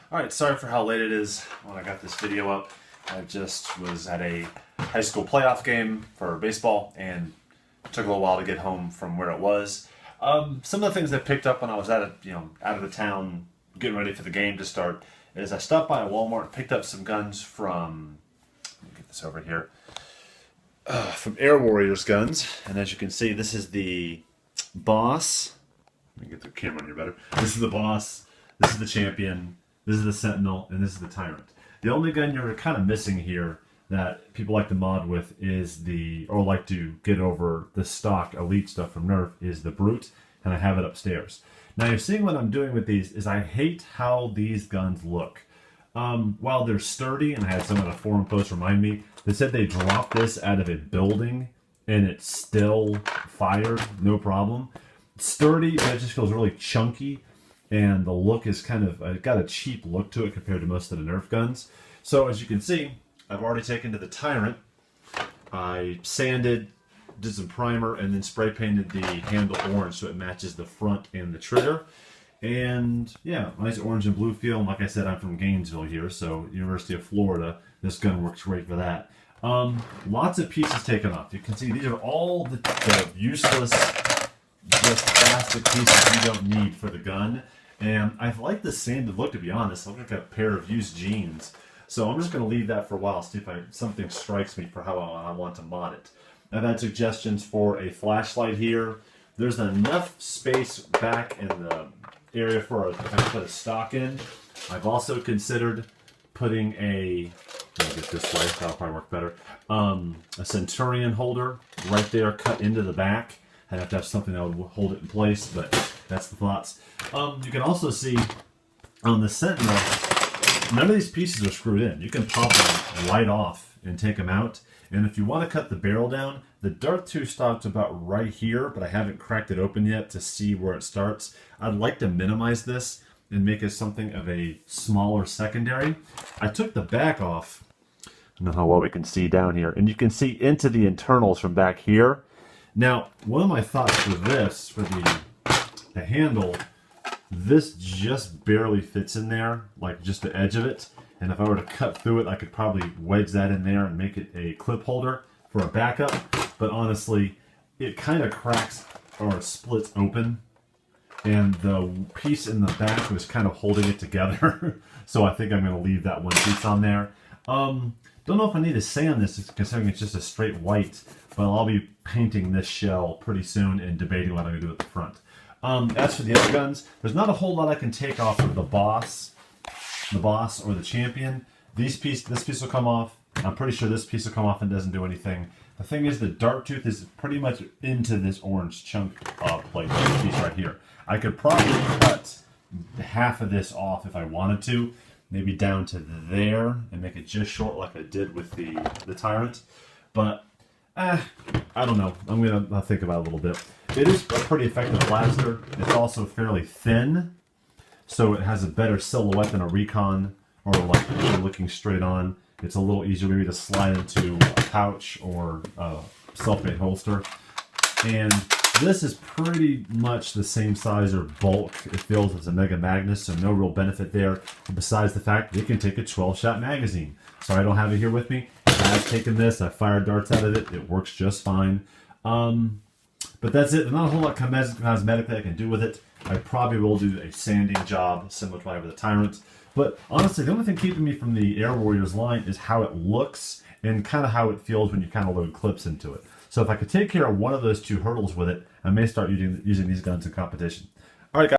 Alright, sorry for how late it is when I got this video up. I just was at a high school playoff game for baseball and it took a little while to get home from where it was. Some of the things I picked up when I was out of the town getting ready for the game to start is I stopped by a Walmart and picked up some guns from, let me get this over here, from Air Warriors guns. And as you can see, this is the Boss. Let me get the camera on here better. This is the Boss, this is the Champion, this is the Sentinel, and this is the Tyrant. The only gun you're kind of missing here that people like to mod with is or like to get over the stock Elite stuff from Nerf is the Brute, and I have it upstairs. Now you're seeing what I'm doing with these is I hate how these guns look. While they're sturdy, and I had someone at a forum post remind me, they said they dropped this out of a building and it still fired, no problem. It's sturdy, but it just feels really chunky. And the look is kind of got a cheap look to it compared to most of the Nerf guns. So as you can see, I've already taken to the Tyrant. I sanded, did some primer, and then spray painted the handle orange so it matches the front and the trigger. And yeah, nice orange and blue feel. And like I said, I'm from Gainesville here, so University of Florida. This gun works great for that. Lots of pieces taken off. You can see these are all the useless, just plastic pieces you don't need for the gun. And I like the sanded look, to be honest. I look like a pair of used jeans. So I'm just going to leave that for a while, see if something strikes me for how I want to mod it. I've had suggestions for a flashlight here. There's enough space back in the area for if I put a stock in. I've also considered putting let me get this way, that'll probably work better. A Centurion holder right there cut into the back. I'd have to have something that would hold it in place, but that's the thoughts. You can also see on the Sentinel, none of these pieces are screwed in. You can pop them right off and take them out. And if you want to cut the barrel down, the Dart 2 stops about right here, but I haven't cracked it open yet to see where it starts. I'd like to minimize this and make it something of a smaller secondary. I took the back off. I don't know how well we can see down here. And you can see into the internals from back here. Now, one of my thoughts for this, for the handle, this just barely fits in there, like just the edge of it. And if I were to cut through it, I could probably wedge that in there and make it a clip holder for a backup. But honestly, it kind of cracks or splits open. And the piece in the back was kind of holding it together. So I think I'm going to leave that one piece on there. Don't know if I need to sand this, considering it's just a straight white. But I'll be painting this shell pretty soon and debating what I'm going to do at the front. As for the other guns, there's not a whole lot I can take off of the Boss or the Champion. This piece will come off. I'm pretty sure this piece will come off and doesn't do anything. The thing is, the Dart Tooth is pretty much into this orange chunk plate, this piece right here. I could probably cut half of this off if I wanted to, maybe down to there and make it just short like I did with the Tyrant. But I don't know. I'm going to think about it a little bit. It is a pretty effective blaster. It's also fairly thin, so it has a better silhouette than a Recon, or like if you're looking straight on. It's a little easier maybe to slide into a pouch or a self-made holster. And this is pretty much the same size or bulk it feels as a Mega Magnus, so no real benefit there, besides the fact that it can take a 12-shot magazine. Sorry I don't have it here with me. I've taken this, I've fired darts out of it, it works just fine. But that's it. There's not a whole lot of cosmetic that I can do with it. I probably will do a sanding job similar to what I have with the Tyrant. But honestly, the only thing keeping me from the Air Warriors line is how it looks and kind of how it feels when you kind of load clips into it. So if I could take care of one of those two hurdles with it, I may start using these guns in competition.